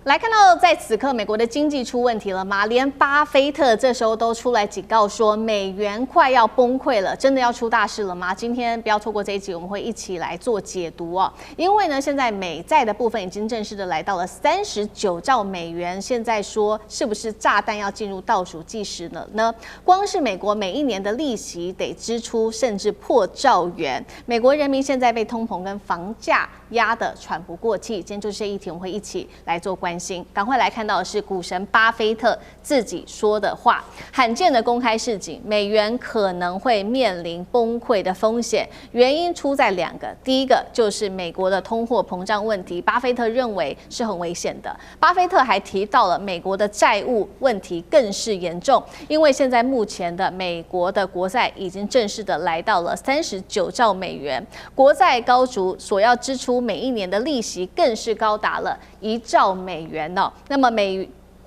來看到，在此刻，美國的經濟出問題了嗎？連巴菲特這時候都出來警告說，美元快要崩潰了，真的要出大事了嗎？今天不要錯過這一集，我們會一起來做解讀哦。因為呢，現在美債的部分已經正式的來到了39兆美元，現在說是不是炸彈要進入倒數計時了呢？光是美國每一年的利息得支出甚至破兆元，美國人民現在被通膨跟房價壓得喘不過氣。今天就這些議題，我們會一起來做關心。趕快來看到的是股神巴菲特自己說的話，罕見的公開示警，美元可能會面臨崩潰的風險。原因出在兩個，第一個就是美國的通貨膨脹問題，巴菲特認為是很危險的。巴菲特還提到了美國的債務問題更是嚴重，因為現在目前的美國的國債已經正式的來到了39兆美元，國債高築，所要支出每一年的利息更是高達了1兆美元哦。那麼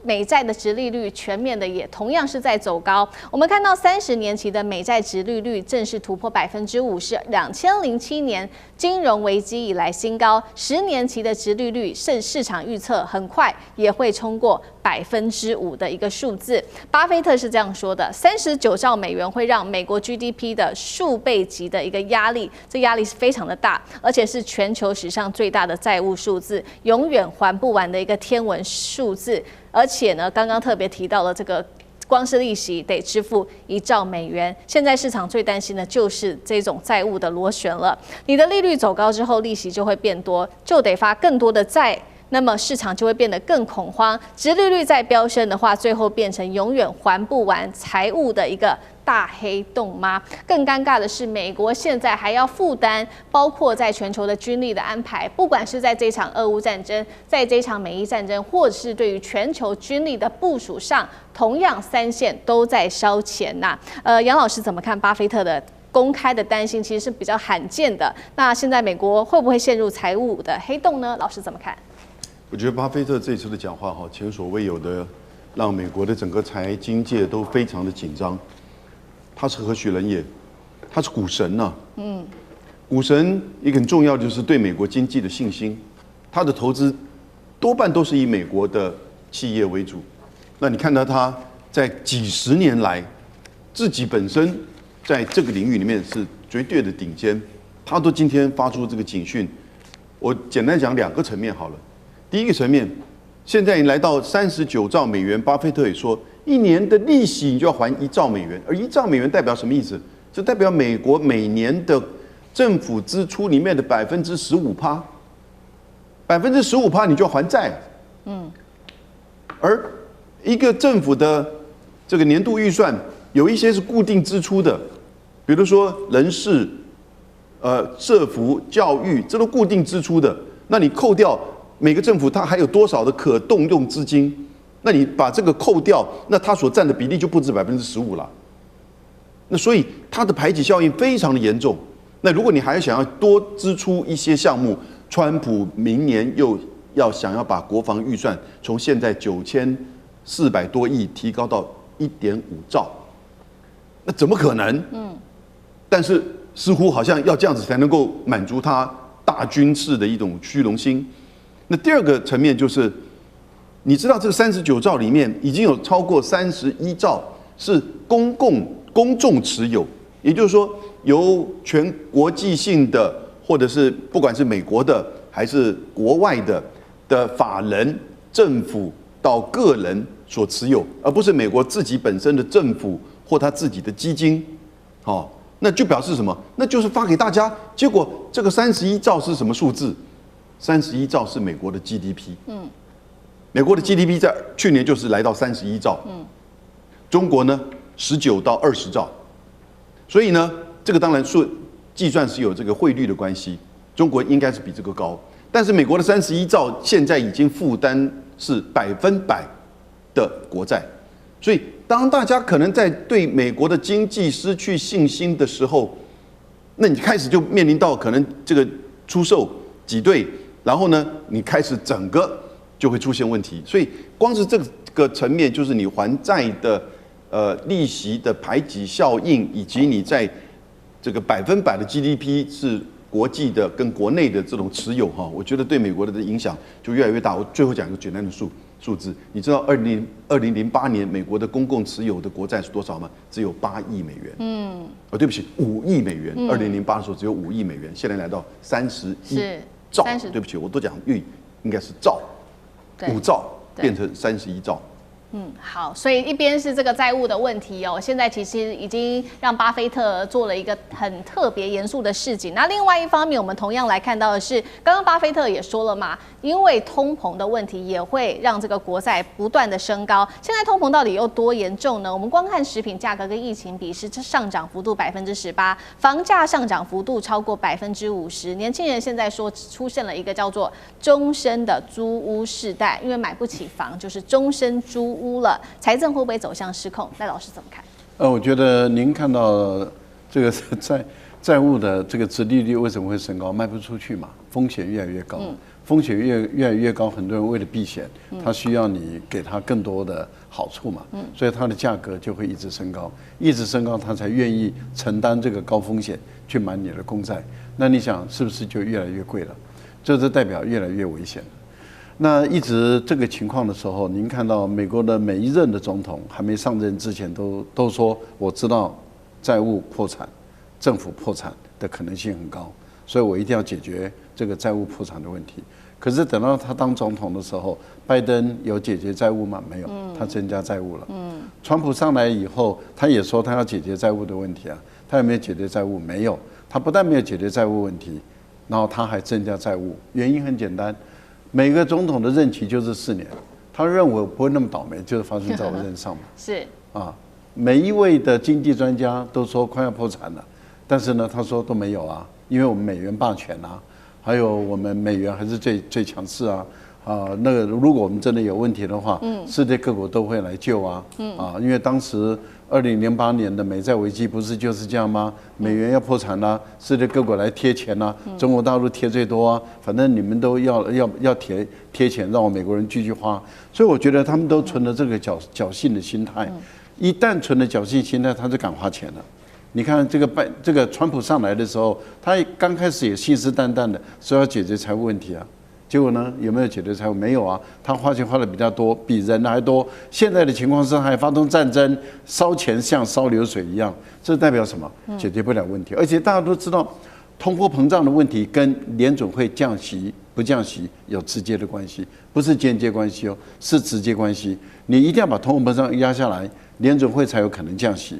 美債的殖利率全面的也同樣是在走高。我們看到30年期的美債殖利率正式突破5%，是2007年金融危機以來新高。10年期的殖利率市場預測很快也會衝過5%的一個數字。巴菲特是這樣說的：39兆美元會讓美國 GDP 的數倍級的一個壓力，這壓力是非常的大，而且是全球史上最大的債務數字，永遠還不完的一個天文數字。而且呢，剛剛特別提到了这個光是利息得支付1兆美元，現在市場最擔心的就是這種債務的螺旋了。你的利率走高之後，利息就會變多，就得發更多的債。那麼市場就會變得更恐慌，殖利率再飆升的話，最後變成永遠還不完財務的一個大黑洞嗎？更尷尬的是，美國現在還要負擔包括在全球的軍力的安排，不管是在這場俄烏戰爭，在這場美伊戰爭，或者是對於全球軍力的部署上，同樣三線都在燒錢吶。楊老師怎麼看巴菲特的公開的擔心？其實是比較罕見的。那現在美國會不會陷入財務的黑洞呢？老師怎麼看？我覺得巴菲特這次的講話前所未有的讓美國的整個財經界都非常的緊張。他是何許人也？他是股神吶。股神一個很重要就是對美國經濟的信心。他的投資多半都是以美國的企業為主。那你看到他在幾十年來自己本身在這個領域裡面是絕對的頂尖，他都今天發出這個警訊。我簡單講2個層面好了。第一個層面，現在已經來到39兆美元，巴菲特也說，一年的利息你就要還1兆美元，而1兆美元代表什麼意思？就代表美國每年的政府支出裡面的15%，15%你就要還債。而一個政府的這個年度預算，有一些是固定支出的，比如說人事、社福、教育，這都固定支出的，那你扣掉。每個政府它還有多少的可動用資金？那你把這個扣掉，那它所佔的比例就不止15%了。那所以它的排擠效應非常的嚴重。那如果你還想要多支出一些項目，川普明年又要想要把國防預算從現在9400多億提高到1.5兆，那怎麼可能？但是似乎好像要這樣子才能夠滿足他大軍事的一種虛榮心。那第二個層面就是，你知道這個39兆裡面已經有超過31兆是公眾持有，也就是說由全國際性的或者是不管是美國的還是國外的法人、政府到個人所持有，而不是美國自己本身的政府或他自己的基金。那就表示什麼？那就是發給大家。結果這個31兆是什麼數字？31兆是美國的 GDP。美國的 GDP 在去年就是來到31兆。中國呢19到20兆。所以呢，這個當然計算是有這個匯率的關係，中國應該是比這個高。但是美國的31兆現在已經負擔是100%的國債，所以當大家可能在對美國的經濟失去信心的時候，那你開始就面臨到可能這個出售擠兌。然後呢，你開始整個就會出現問題，所以光是這個層面，就是你還債的利息的排擠效應，以及你在這個100%的 GDP 是國際的跟國內的這種持有哈，我覺得對美國的影響就越來越大。我最後講一個簡單的數字，你知道2008年美国的公共持有的國債是多少嗎？只有8億美元。对不起，5億美元。2008的時候只有5億美元，現在來到31兆。对不起，我都講億，應該是兆，5兆變成31兆。好，所以一邊是這個債務的問題哦，現在其實已經讓巴菲特做了一個很特別嚴肅的事情。那另外一方面，我們同樣來看到的是，剛剛巴菲特也說了嘛，因為通膨的問題也會讓這個國債不斷的升高。現在通膨到底有多嚴重呢？我們光看食品價格跟疫情比，是上漲幅度18%，房價上漲幅度超過50%。年輕人現在說出現了一個叫做終身的租屋世代，因為買不起房，就是終身租屋了，財政會不會走向失控？賴老師怎麼看？我覺得您看到這個債務的這個殖利率為什麼會升高？賣不出去嘛，風險越來越高，風險越來越高，很多人為了避險，他需要你給他更多的好處嘛，所以它的價格就會一直升高，一直升高，他才願意承擔這個高風險去買你的公債。那你想是不是就越來越貴了？這就代表越來越危險。那一直這個情況的時候，您看到美國的每一任的總統還沒上任之前都說，我知道債務破產、政府破產的可能性很高，所以我一定要解決這個債務破產的問題。可是等到他當總統的時候，拜登有解決債務嗎？沒有，他增加債務了。川普上來以後，他也說他要解決債務的問題啊，他有沒有解決債務？沒有，他不但沒有解決債務問題，然後他還增加債務。原因很簡單。每個總統的任期就是4年，他認為我不會那麼倒霉，就是發生在我任上嘛。是啊，每一位的經濟專家都說快要破產了，但是呢，他說都沒有啊，因為我們美元霸權啊，還有我們美元還是最強勢啊。那個如果我們真的有問題的話，世界各國都會來救啊。因為當時2008年的美債危機不是就是這樣嗎？美元要破產啦，世界各國來貼錢啦，中國大陸貼最多啊，反正你們都要貼錢，讓我美國人繼續花。所以我覺得他們都存了這個僥倖的心態，一旦存了僥倖心態，他就敢花錢了。你看這個川普上來的時候，他剛開始也信誓旦旦的說要解決財務問題啊。結果呢，有沒有解決財務？沒有啊，他花錢花的比較多，比人還多。現在的情況是還發動戰爭，燒錢像燒流水一樣，這代表什麼？解決不了問題。而且大家都知道，通貨膨脹的問題跟聯準會降息不降息有直接的關係，不是間接關係哦，是直接關係。你一定要把通貨膨脹壓下來，聯準會才有可能降息，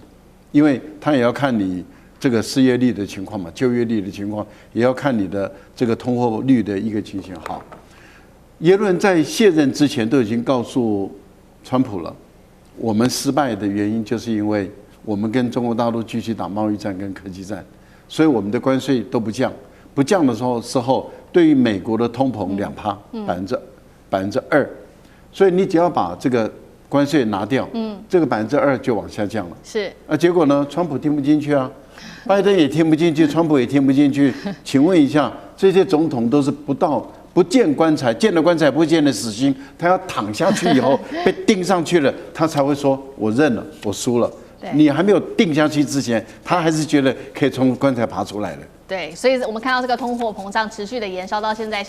因為他也要看你這個失業率的情況嘛，就業率的情況，也要看你的這個通貨率的一個情形。好，耶倫在卸任之前都已經告訴川普了，我們失敗的原因就是因為我們跟中國大陸繼續打貿易戰跟科技戰，所以我們的關稅都不降，不降的時候，對於美國的通膨2%，2%，所以你只要把這個關稅拿掉，這個2%就往下降了。是，結果呢，川普聽不進去啊。拜登也聽不進去，川普也聽不進去。請問一下，這些總統都是不見棺材，見了棺材不見了死刑。他要躺下去以後被釘上去了，他才會說我認了，我輸了。你還沒有定下去之前，他還是覺得可以從棺材爬出來的。對，所以我們看到這個通貨膨脹持續的延燒到現在，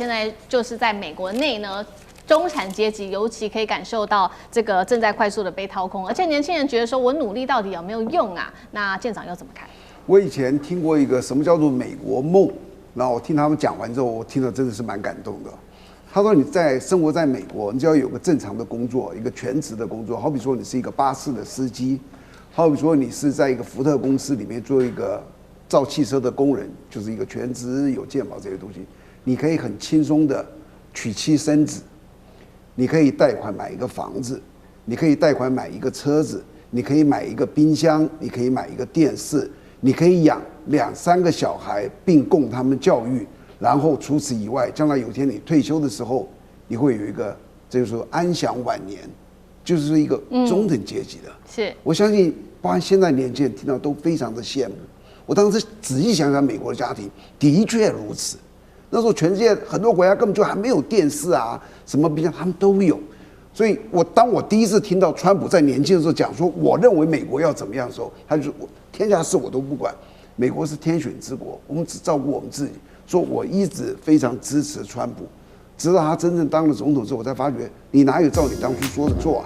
就是在美國內呢，中產階級尤其可以感受到這個正在快速的被掏空，而且年輕人覺得說我努力到底有沒有用啊？那艦長又怎麼看？我以前聽過一個什麼叫做美國夢，然後我聽他們講完之後，我聽了真的是蠻感動的。他說你生活在美國，你只要有個正常的工作，一個全職的工作，好比說你是一個巴士的司機，好比說你是在一個福特公司裡面做一個造汽車的工人，就是一個全職有健保這些東西，你可以很輕鬆的娶妻生子，你可以貸款買一個房子，你可以貸款買一個車子，你可以買一個冰箱，你可以買一個電視。你可以養2、3個小孩，並供他們教育，然後除此以外，將來有一天你退休的時候，你會有一個，這就是說安享晚年，就是一個中等階級的。是，我相信，包括現在年輕人聽到都非常的羨慕。我當時仔細想想，美國的家庭的確如此。那時候全世界很多國家根本就還沒有電視啊，什麼冰箱他們都有。所以當我第一次聽到川普在年輕的時候講說，我認為美國要怎麼樣的時候，他就說天下事我都不管，美國是天選之國，我們只照顧我們自己。說我一直非常支持川普，直到他真正當了總統之後，我才發覺你哪有照你當初說的做啊？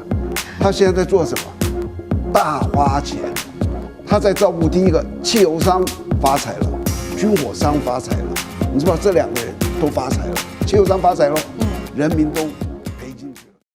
他現在在做什麼？大花錢，他在照顧第一個汽油商發財了，軍火商發財了，你知道這2個人都發財了，汽油商發財了，人民都